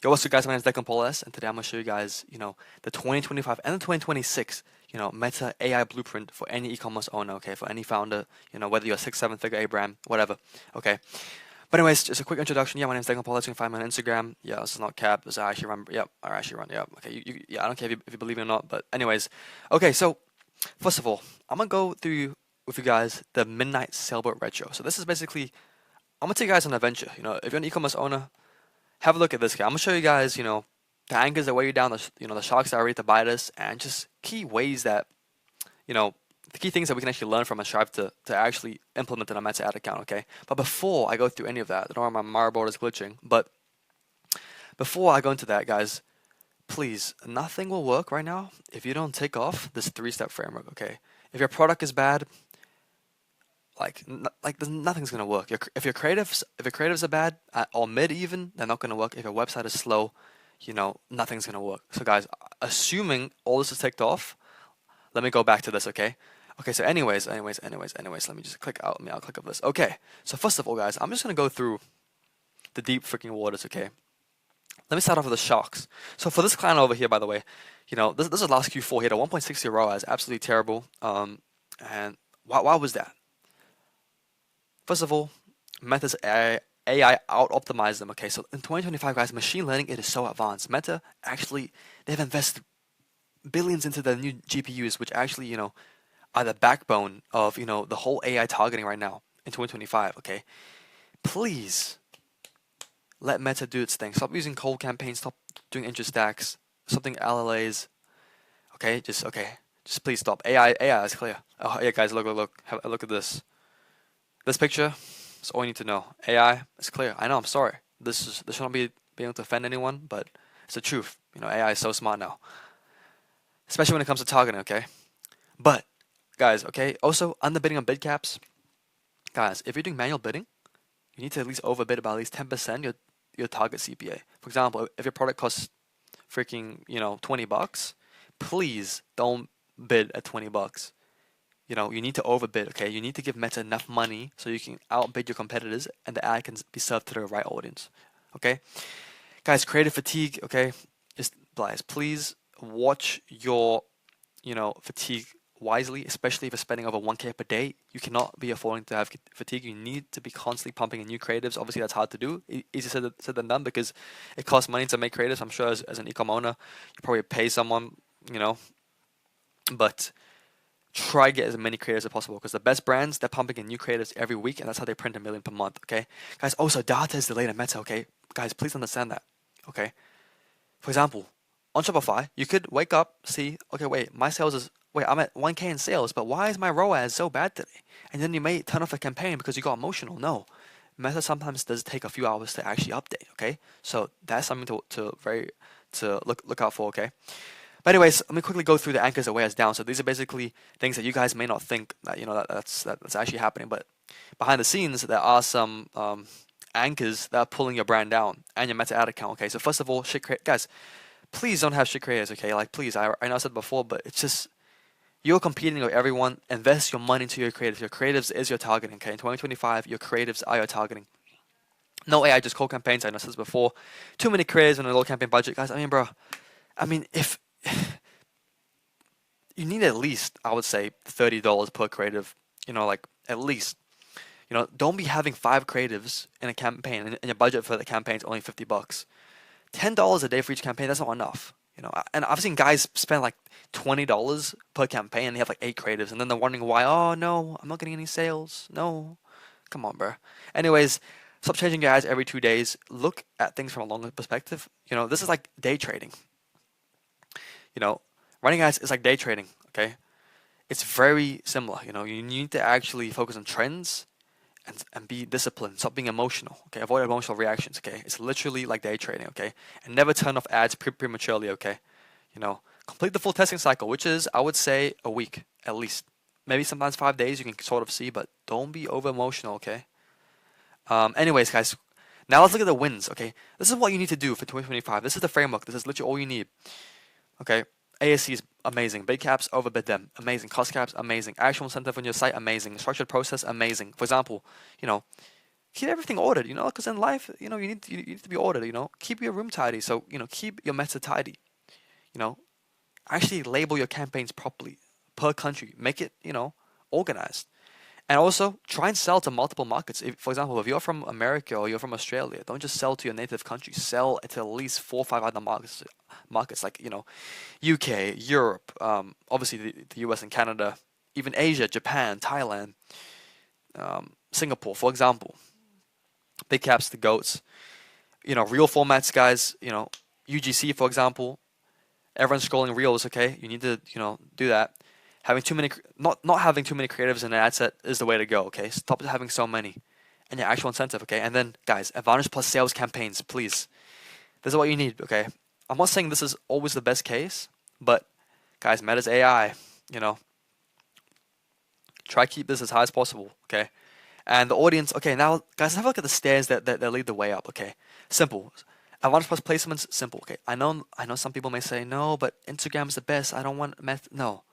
Yo, what's up, guys? My name is Declan Paul S, and today I'm gonna show you guys, the 2025 and the 2026, Meta AI blueprint for any e-commerce owner, okay, for any founder, whether you're a six, seven figure A brand, whatever, okay. But anyways, just a quick introduction. Yeah, my name is Declan Paul S. You can find me on Instagram. Yeah, this is not cap. This I actually run. Yep, I actually run. Yep. Okay. Yeah, I don't care if you believe it or not. But anyways, okay. So first of all, I'm gonna go through with you guys the midnight sailboat retro. So this is basically I'm gonna take you guys on an adventure. If you're an e-commerce owner, have a look at this guy. I'm gonna show you guys, the anchors that weigh you down, the sharks that are ready to bite us, and just key ways that, you know, the key things that we can actually learn from and strive to actually implement in our Meta ad account, okay? But before I go through any of that, I don't know why my Marboard is glitching, but before I go into that, guys, please, nothing will work right now if you don't take off this three-step framework, okay? If your product is bad, nothing's gonna work. If your creatives are bad or mid even, they're not gonna work. If your website is slow, nothing's gonna work. So guys, assuming all this is ticked off, let me go back to this, okay? Okay, so anyways, let me just click out. I'll click of this. Okay, so first of all, guys, I'm just gonna go through the deep freaking waters, okay? Let me start off with the sharks. So for this client over here, by the way, this is last Q4. He had a 1.60 ROAS, absolutely terrible. And why was that? First of all, Meta's AI out-optimized them. Okay, so in 2025, guys, machine learning, it is so advanced. Meta actually, they've invested billions into the new GPUs, which actually, are the backbone of, the whole AI targeting right now in 2025. Okay, please let Meta do its thing. Stop using cold campaigns. Stop doing interest stacks. Something LLAs. Just please stop. AI is clear. Oh yeah, guys, look. Have a look at this. This picture is all you need to know. AI is clear. I know. I'm sorry. This should not be able to offend anyone, but it's the truth. AI is so smart now, especially when it comes to targeting. Okay, but guys, okay. Also, underbidding on bid caps, guys. If you're doing manual bidding, you need to at least overbid about at least 10% your target CPA. For example, if your product costs freaking $20, please don't bid at $20. You need to overbid, okay? You need to give Meta enough money so you can outbid your competitors and the ad can be served to the right audience, okay? Guys, creative fatigue, okay? Just guys, please watch your, fatigue wisely, especially if you're spending over 1K per day. You cannot be affording to have fatigue. You need to be constantly pumping in new creatives. Obviously, that's hard to do. Easier said than done because it costs money to make creatives. I'm sure as an e-com owner, you probably pay someone, but try to get as many creators as possible because the best brands, they're pumping in new creators every week and that's how they print 1 million per month, okay? Guys, also data is delayed in Meta, okay? Guys, please understand that, okay? For example, on Shopify, you could wake up, see, okay, I'm at 1K in sales, but why is my ROAS so bad today? And then you may turn off the campaign because you got emotional. No. Meta sometimes does take a few hours to actually update, okay? So that's something to look out for, okay? But anyways, let me quickly go through the anchors that weigh us down. So these are basically things that you guys may not think that that's actually happening, but behind the scenes there are some anchors that are pulling your brand down and your Meta ad account. Okay, so first of all, guys, please don't have shit creators. Okay, like please, I know I said before, but it's just you're competing with everyone. Invest your money into your creatives. Your creatives is your targeting. Okay, in 2025, your creatives are your targeting. No AI, just cold campaigns. I know I said this before. Too many creators on a low campaign budget, guys. I mean, bro. If you need at least, I would say, $30 per creative, like at least. Don't be having 5 creatives in a campaign and your budget for the campaign is only $50. $10 a day for each campaign, that's not enough. And I've seen guys spend like $20 per campaign and they have like 8 creatives and then they're wondering why, oh no, I'm not getting any sales. No. Come on, bro. Anyways, stop changing your ads every 2 days. Look at things from a longer perspective. This is like day trading. Running ads is like day trading, okay? It's very similar, you need to actually focus on trends and be disciplined. Stop being emotional, okay? Avoid emotional reactions, okay? It's literally like day trading, okay? And never turn off ads prematurely, okay? Complete the full testing cycle, which is, I would say, a week at least. Maybe sometimes 5 days you can sort of see, but don't be over emotional, okay? Anyways, guys, now let's look at the wins, okay? This is what you need to do for 2025. This is the framework. This is literally all you need, okay? ASC is amazing. Bid caps, overbid them. Amazing. Cost caps, amazing. Actual incentive on your site, amazing. Structured process, amazing. For example, Keep everything ordered, because in life, you need to be ordered, keep your room tidy. So, keep your meta tidy, you know, actually label your campaigns properly per country, make it, organized. And also try and sell to multiple markets. For example, if you're from America or you're from Australia, don't just sell to your native country. Sell to at least 4 or 5 other markets like UK, Europe, obviously the US and Canada, even Asia, Japan, Thailand, Singapore, for example. Big caps, the goats. Real formats, guys. UGC, for example. Everyone's scrolling reels. Okay, you need to do that. Having too many, not having too many creatives in an ad set is the way to go. Okay, stop having so many, and your actual incentive. Okay, and then guys, Advantage Plus sales campaigns, please. This is what you need. Okay, I'm not saying this is always the best case, but guys, Meta's AI. You know, try keep this as high as possible. Okay, and the audience. Okay, now guys, have a look at the stairs that lead the way up. Okay, simple. Advantage Plus placements, simple. Okay, I know some people may say no, but Instagram is the best. I don't want no.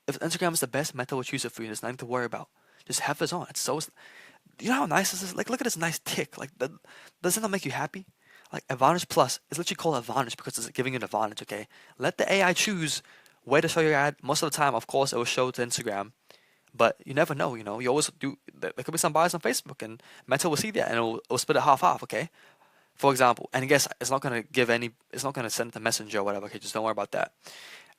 If Instagram is the best, Meta will choose it for you. There's nothing to worry about. Just have this on. It's so. You know how nice this is? Like, look at this nice tick. Like, doesn't that make you happy? Like, Advantage Plus is literally called Advantage because it's giving you an advantage, okay? Let the AI choose where to show your ad. Most of the time, of course, it will show to Instagram. But you never know, You always do. There could be some bias on Facebook, and Meta will see that, and it'll split it half, okay? For example. And I guess it's not going to it's not going to send it to Messenger or whatever, okay? Just don't worry about that.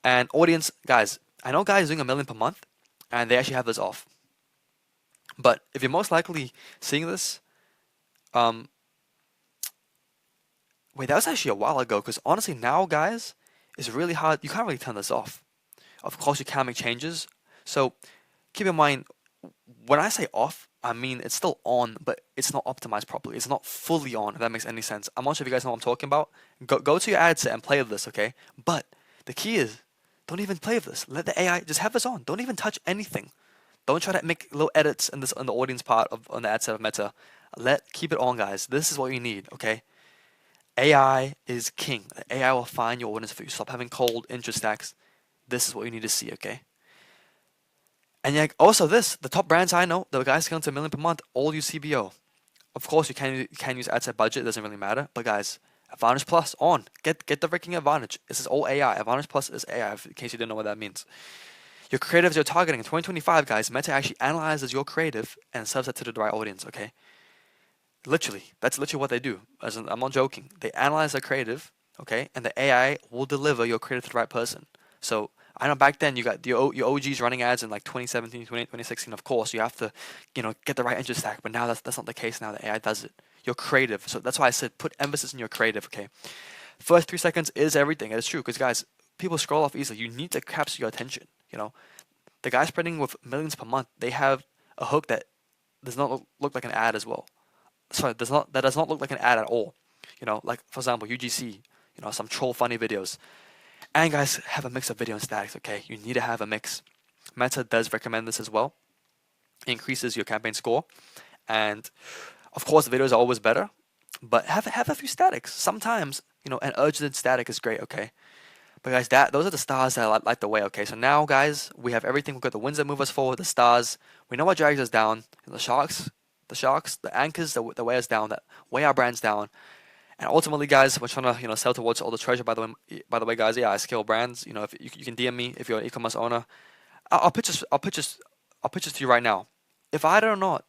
And audience, guys, I know guys doing 1 million per month, and they actually have this off. But if you're most likely seeing this, um, wait, that was actually a while ago. Because honestly, now guys, it's really hard. You can't really turn this off. Of course, you can make changes. So keep in mind, when I say off, I mean it's still on, but it's not optimized properly. It's not fully on. If that makes any sense. I'm not sure if you guys know what I'm talking about. Go to your ad set and play with this, okay? But the key is, don't even play with this. Let the AI just have this on. Don't even touch anything. Don't try to make little edits in this on the audience part on the ad set of Meta. Keep it on, guys. This is what you need, okay? AI is king. AI will find your audience for you. Stop having cold interest stacks. This is what you need to see, okay? And yeah, also the top brands I know, the guys going to 1 million per month, all use CBO. Of course, you can use ad set budget. It doesn't really matter. But guys, Advantage Plus on. Get the freaking Advantage. This is all AI. Advantage Plus is AI. In case you didn't know what that means. Your creatives you're targeting in 2025, guys. Meta actually analyzes your creative and serves that to the right audience. Okay. Literally, that's literally what they do. I'm not joking. They analyze the creative, okay, and the AI will deliver your creative to the right person. So I know back then you got your OGs running ads in like 2017, 2016. Of course, you have to, get the right interest stack. But now that's not the case. Now the AI does it. You're creative. So that's why I said put emphasis in your creative. Okay. First 3 seconds is everything. It is true because guys, people scroll off easily. You need to capture your attention. The guys spreading with millions per month, they have a hook that does not look like an ad as well. Sorry, that does not look like an ad at all. Like for example, UGC, some troll funny videos. And guys, have a mix of video and statics, okay? You need to have a mix. Meta does recommend this as well. It increases your campaign score. And of course, the videos are always better. But have a few statics. Sometimes, an urgent static is great, okay? But guys, those are the stars that light the way, okay? So now, guys, we have everything. We've got the winds that move us forward, the stars. We know what drags us down. The sharks, the anchors that weigh us down, that weigh our brands down. And ultimately, guys, we're trying to sell towards all the treasure. By the way, guys, yeah, I scale brands. If you can DM me if you're an e-commerce owner, I'll pitch this. I'll pitch this to you right now. If I do not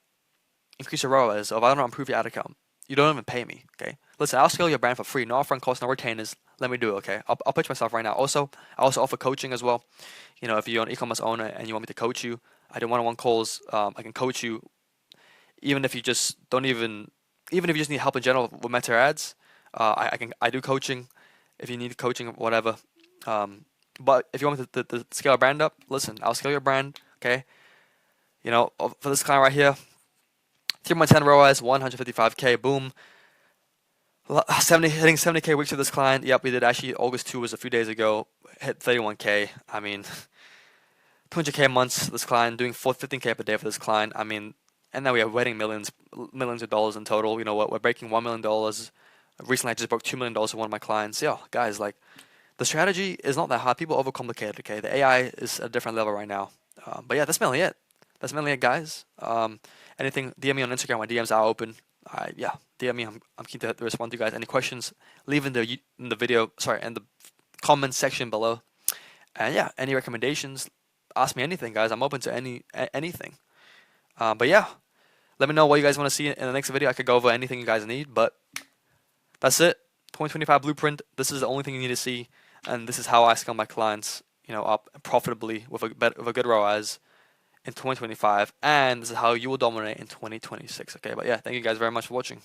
increase your ROAS, or if I don't improve your ad account, you don't even pay me. Okay, listen, I'll scale your brand for free. No upfront costs, no retainers. Let me do it. Okay, I'll pitch myself right now. Also, I also offer coaching as well. If you're an e-commerce owner and you want me to coach you, I do one-on-one calls. I can coach you, even if you just even if you just need help in general with Meta ads. I do coaching if you need coaching or whatever. But if you want me to scale a brand up, listen, I'll scale your brand. Okay, for this client right here, 3.10 ROAS, 155K, boom. Hitting 70K weeks with this client. Yep, we did actually. August 2 was a few days ago. Hit 31K. I mean, 200K months. This client doing 15K per day for this client. I mean, and now we are winning millions of dollars in total. We're breaking $1 million. Recently, I just broke $2 million for one of my clients. Yeah, guys, like the strategy is not that hard. People overcomplicate it. Okay, the AI is at a different level right now. But yeah, that's mainly it. That's mainly it, guys. Anything? DM me on Instagram. My DMs are open. Yeah, DM me. I'm keen to respond to you guys. Any questions, leave in the video, sorry, in the comment section below. And yeah, any recommendations, ask me anything, guys. I'm open to anything. But yeah, let me know what you guys want to see in the next video. I could go over anything you guys need, but that's it. 2025 blueprint. This is the only thing you need to see, and this is how I scale my clients, up profitably with a good ROAS in 2025, and this is how you will dominate in 2026. Okay, but yeah, thank you guys very much for watching.